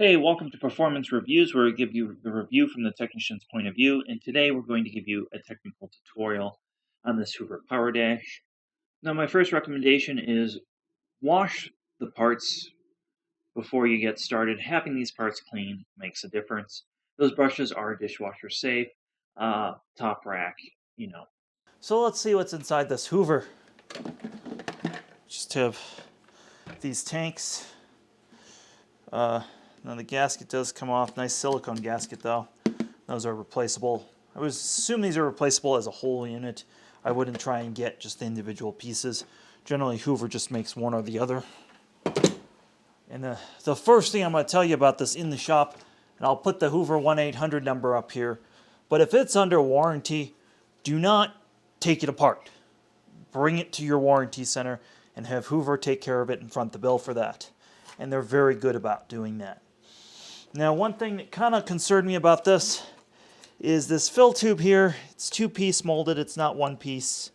Hey, welcome to Performance Reviews, where we give you the review from the technician's point of view, and today we're going to give you a technical tutorial on this Hoover Powerdash. Now, my first recommendation is wash the parts before you get started. Having these parts clean makes a difference. Those brushes are dishwasher safe, top rack, So let's see what's inside this Hoover. Just have these tanks. Now the gasket does come off. Nice silicone gasket though. Those are replaceable. I would assume these are replaceable as a whole unit. I wouldn't try and get just the individual pieces. Generally Hoover just makes one or the other. And the first thing I'm going to tell you about this in the shop, and I'll put the Hoover 1-800 number up here, but if it's under warranty, do not take it apart. Bring it to your warranty center and have Hoover take care of it and front the bill for that. And they're very good about doing that. Now, one thing that kind of concerned me about this is this fill tube here. It's two-piece molded. It's not one piece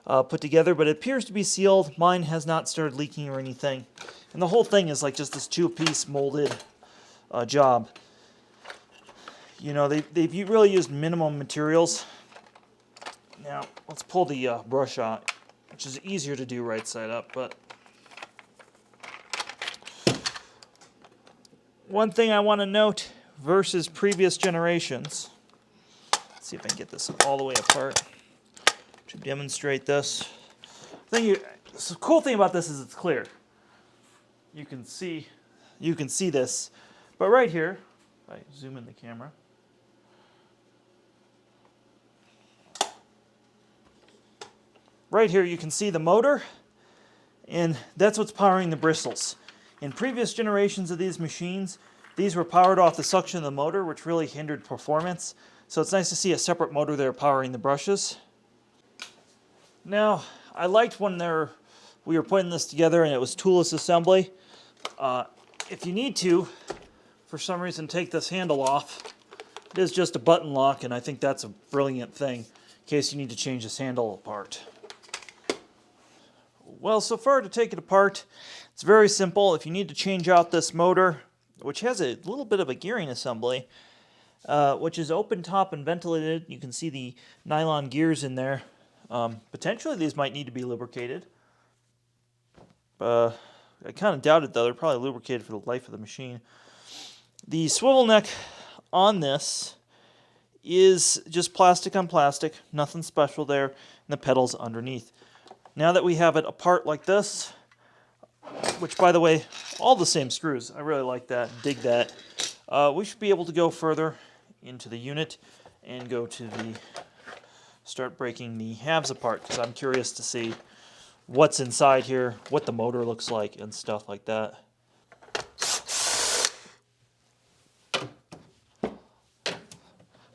put together, but it appears to be sealed. Mine has not started leaking or anything. And the whole thing is like just this two-piece molded job. You know, they've really used minimum materials. Now, let's pull the brush out, which is easier to do right side up, but one thing I want to note versus previous generations, let's see if I can get this all the way apart to demonstrate this. The cool thing about this is it's clear. You can see this, but right here, if I zoom in the camera, right here you can see the motor, and that's what's powering the bristles. In previous generations of these machines, these were powered off the suction of the motor, which really hindered performance. So it's nice to see a separate motor there powering the brushes. Now, I liked when we were putting this together and it was Toolless Assembly. If you need to, for some reason, take this handle off, it is just a button lock, and I think that's a brilliant thing in case you need to change this handle apart. Well, so far to take it apart, it's very simple. If you need to change out this motor, which has a little bit of a gearing assembly, which is open top and ventilated, you can see the nylon gears in there. Potentially these might need to be lubricated. I kind of doubt it though. They're probably lubricated for the life of the machine. The swivel neck on this is just plastic on plastic, nothing special there, and the pedals underneath. Now that we have it apart like this, which by the way, all the same screws, I really like that, dig that, we should be able to go further into the unit and start breaking the halves apart, because I'm curious to see what's inside here, what the motor looks like, and stuff like that.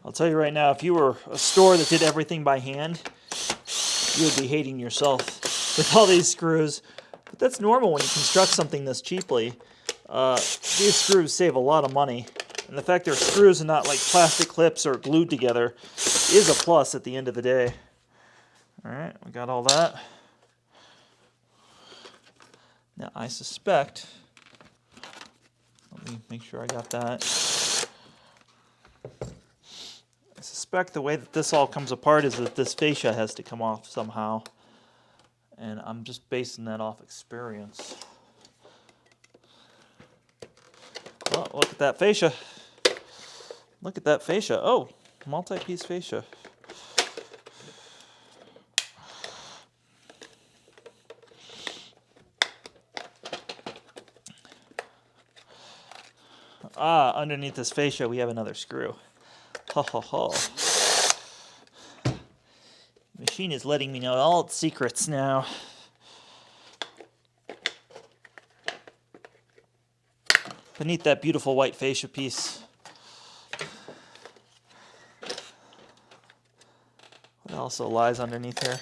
I'll tell you right now, if you were a store that did everything by hand, you would be hating yourself with all these screws. But that's normal when you construct something this cheaply. These screws save a lot of money. And the fact they're screws and not like plastic clips or glued together is a plus at the end of the day. Alright, we got all that. Now I suspect, let me make sure I got that. I suspect the way that this all comes apart is that this fascia has to come off somehow. And I'm just basing that off experience. Oh, look at that fascia. Look at that fascia. Oh, multi-piece fascia. Underneath this fascia we have another screw. Ho ho ho. Machine is letting me know all its secrets now. Beneath that beautiful white fascia piece. What also lies underneath here?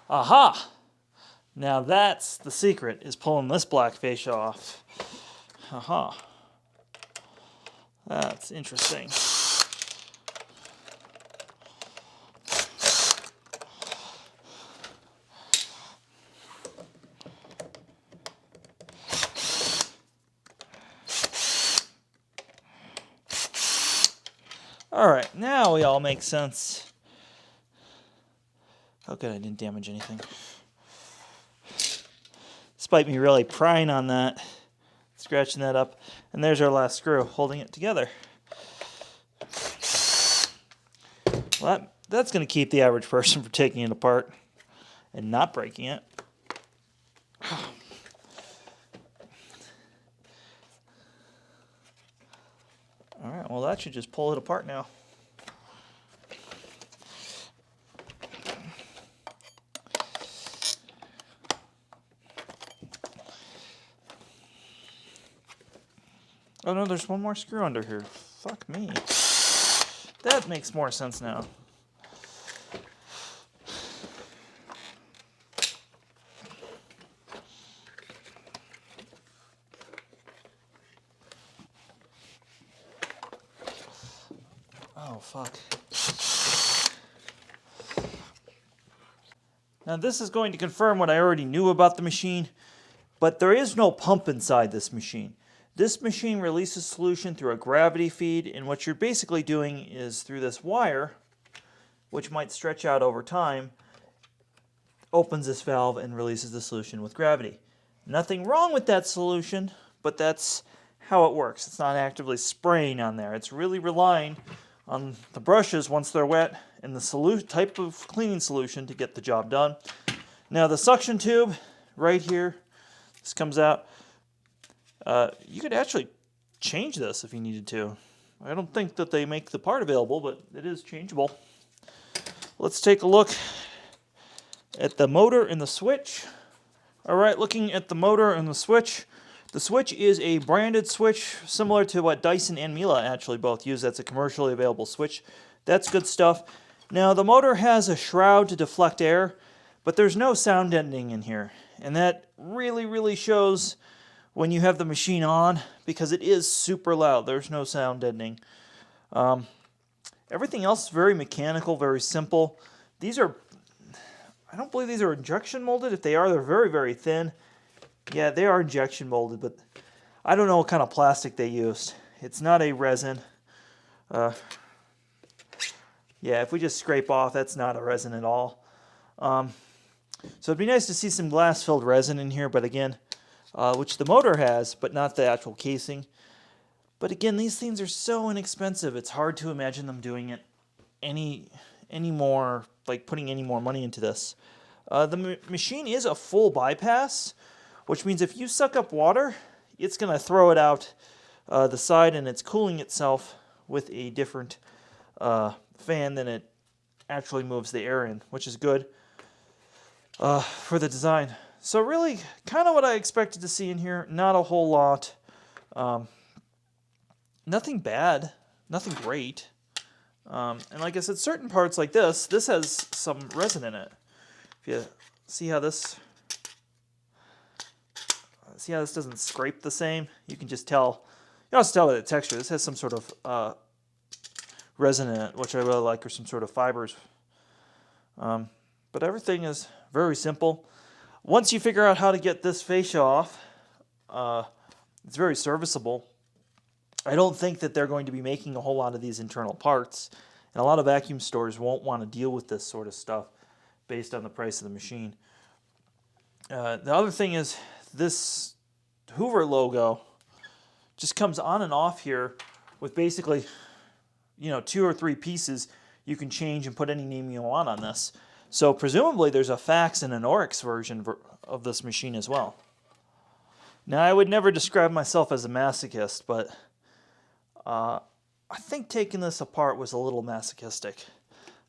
Aha! Now that's the secret, is pulling this black fascia off. Aha. That's interesting. Alright, now we all make sense. Oh good, I didn't damage anything. Despite me really prying on that, scratching that up. And there's our last screw, holding it together. Well, that's going to keep the average person from taking it apart and not breaking it. Alright, well that should just pull it apart now. Oh no, there's one more screw under here. Fuck me. That makes more sense now. Oh, fuck. Now this is going to confirm what I already knew about the machine, but there is no pump inside this machine. This machine releases solution through a gravity feed, and what you're basically doing is through this wire, which might stretch out over time, opens this valve and releases the solution with gravity. Nothing wrong with that solution, but that's how it works. It's not actively spraying on there. It's really relying on the brushes once they're wet and the type of cleaning solution to get the job done. Now the suction tube right here, this comes out. You could actually change this if you needed to. I don't think that they make the part available, but it is changeable. Let's take a look at the motor and the switch. Alright, looking at the motor and the switch is a branded switch similar to what Dyson and Miele actually both use. That's a commercially available switch. That's good stuff. Now the motor has a shroud to deflect air, but there's no sound deadening in here. And that really shows when you have the machine on, because it is super loud. There's no sound deadening. Everything else is very mechanical, very simple. These are, I don't believe these are injection molded. If they are, they're very thin. Yeah, they are injection molded, but I don't know what kind of plastic they used. It's not a resin. Yeah, if we just scrape off, that's not a resin at all. So it'd be nice to see some glass-filled resin in here, but again, which the motor has, but not the actual casing. But again, these things are so inexpensive, it's hard to imagine them doing it any more, like putting any more money into this. The machine is a full bypass, which means if you suck up water, it's going to throw it out the side, and it's cooling itself with a different fan than it actually moves the air in, which is good for the design. So really, kind of what I expected to see in here. Not a whole lot. Nothing bad. Nothing great. And like I said, certain parts like this has some resin in it. If you see how this doesn't scrape the same, you can just tell. You can also tell by the texture. This has some sort of resin in it, which I really like, or some sort of fibers. But everything is very simple. Once you figure out how to get this fascia off, it's very serviceable. I don't think that they're going to be making a whole lot of these internal parts, and a lot of vacuum stores won't want to deal with this sort of stuff based on the price of the machine. The other thing is this Hoover logo just comes on and off here with basically, 2 or 3 pieces you can change and put any name you want on this. So presumably there's a fax and an Oryx version of this machine as well. Now I would never describe myself as a masochist, but I think taking this apart was a little masochistic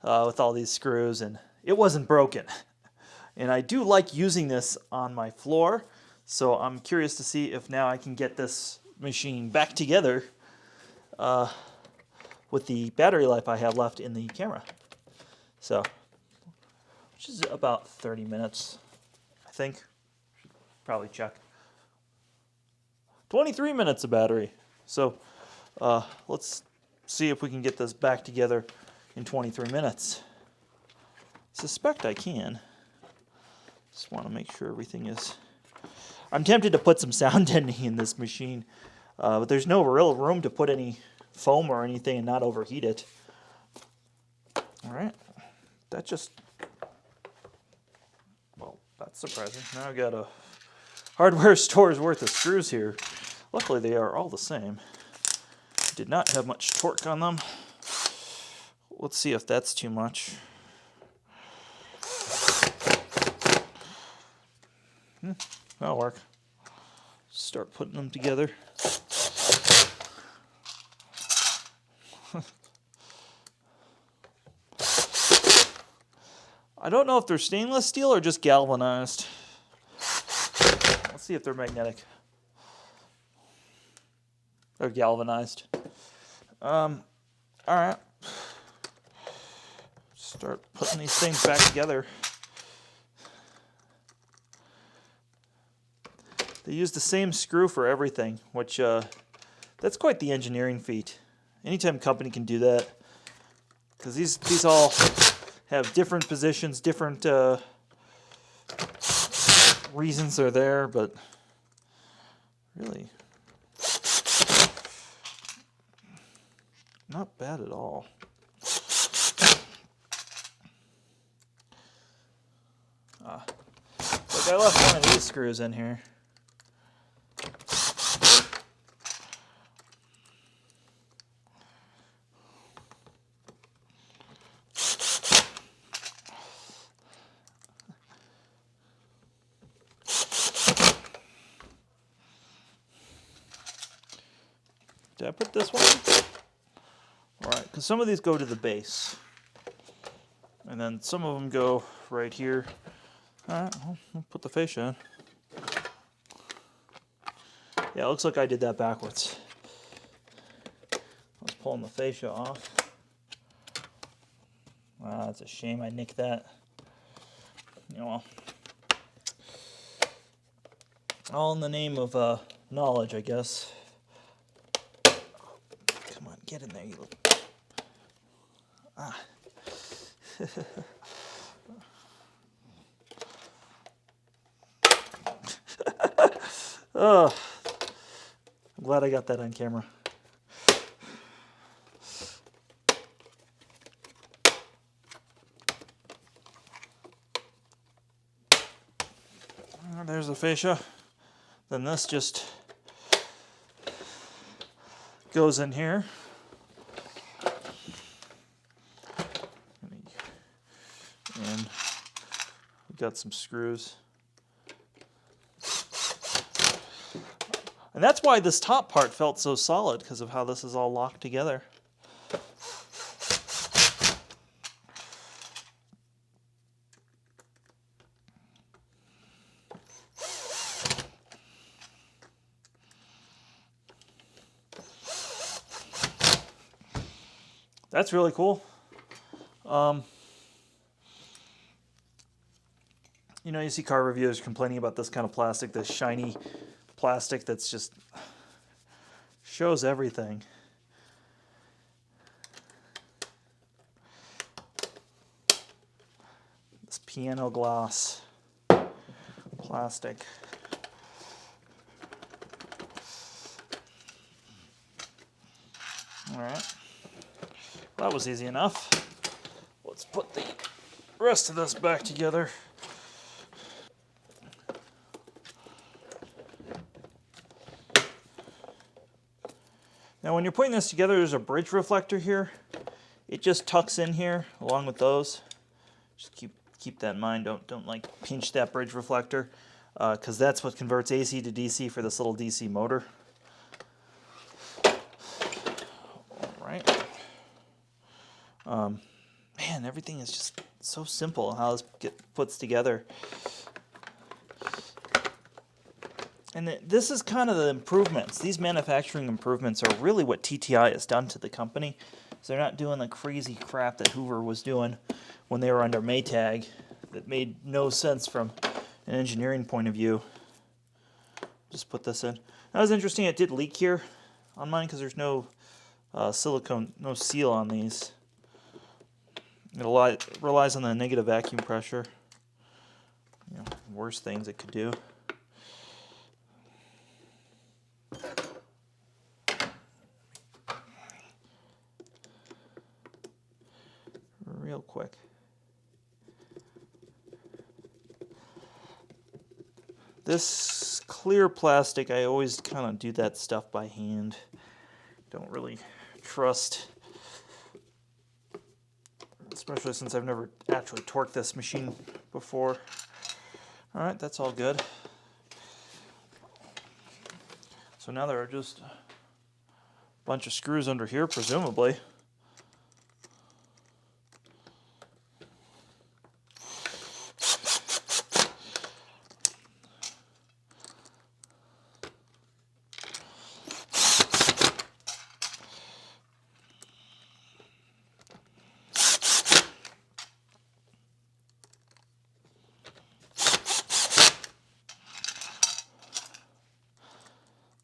with all these screws, and it wasn't broken. And I do like using this on my floor, so I'm curious to see if now I can get this machine back together with the battery life I have left in the camera. So, which is about 30 minutes, I think. Should probably check. 23 minutes of battery. So, let's see if we can get this back together in 23 minutes. Suspect I can. Just want to make sure everything is... I'm tempted to put some sound deadening in this machine, but there's no real room to put any foam or anything and not overheat it. All right, that just, well, that's surprising. Now I've got a hardware store's worth of screws here. Luckily, they are all the same. Did not have much torque on them. Let's see if that's too much. That'll work. Start putting them together. I don't know if they're stainless steel or just galvanized. Let's see if they're magnetic. They're galvanized. All right. Start putting these things back together. They use the same screw for everything, which that's quite the engineering feat. Anytime a company can do that, because these all have different positions, different reasons they're there, but really not bad at all. Look, I left one of these screws in here. Did I put this one? All right, because some of these go to the base. And then some of them go right here. All right, we'll put the fascia in. Yeah, it looks like I did that backwards. I was pulling the fascia off. Wow, that's a shame I nicked that. You know, well, all in the name of knowledge, I guess. Come on, get in there, you little... Ah. Oh, I'm glad I got that on camera. There's the fascia. Then this just goes in here. And we've got some screws. And that's why this top part felt so solid, because of how this is all locked together. That's really cool. You know, you see car reviewers complaining about this kind of plastic, this shiny plastic that's just shows everything. This piano glass plastic. All right. That was easy enough. Let's put the rest of this back together. Now when you're putting this together, there's a bridge reflector here. It just tucks in here along with those. Just keep that in mind. Don't like pinch that bridge reflector, because that's what converts AC to DC for this little DC motor. Man, everything is just so simple how this puts together. And this is kind of the improvements. These manufacturing improvements are really what TTI has done to the company. So they're not doing the crazy crap that Hoover was doing when they were under Maytag that made no sense from an engineering point of view. Just put this in. That was interesting. It did leak here on mine because there's no silicone, no seal on these. It relies on the negative vacuum pressure. You know, worst things it could do. Real This clear plastic, I always kind of do that stuff by hand. Don't really trust, especially since I've never actually torqued this machine before. All right, that's all good. So now there are just a bunch of screws under here, presumably.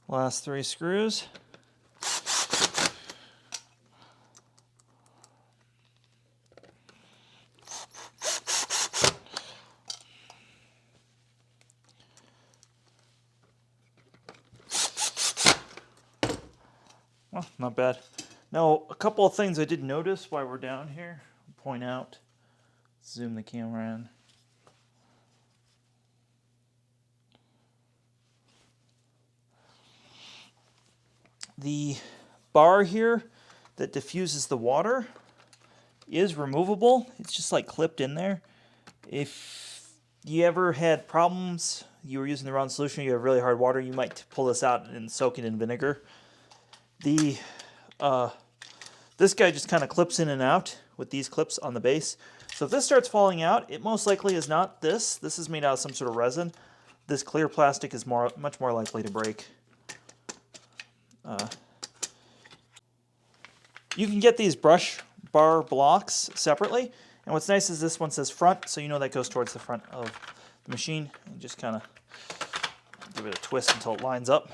Last 3 screws. Well, not bad. Now, a couple of things I did notice while we're down here. I'll point out. Zoom the camera in. The bar here that diffuses the water is removable. It's just like clipped in there. If you ever had problems, you were using the wrong solution, you have really hard water, you might pull this out and soak it in vinegar. This guy just kind of clips in and out with these clips on the base. So if this starts falling out, it most likely is not this. This is made out of some sort of resin. This clear plastic is much more likely to break. You can get these brush bar blocks separately, and what's nice is this one says front, so you know that goes towards the front of the machine. And just kind of give it a twist until it lines up.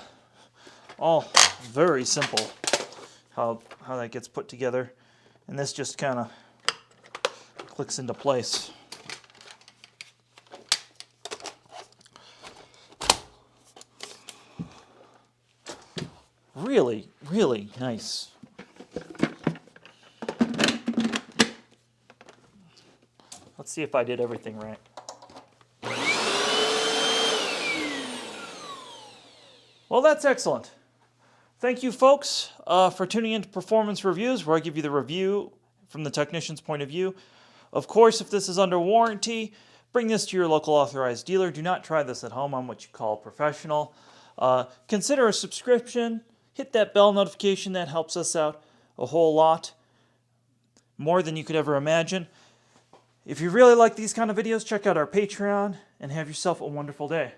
All very simple how that gets put together, and this just kind of clicks into place. Really, really nice. Let's see if I did everything right. Well, that's excellent. Thank you, folks, for tuning into Performance Reviews, where I give you the review from the technician's point of view. Of course, if this is under warranty, bring this to your local authorized dealer. Do not try this at home. I'm what you call professional. Consider a subscription. Hit that bell notification. That helps us out a whole lot, more than you could ever imagine. If you really like these kind of videos, check out our Patreon and have yourself a wonderful day.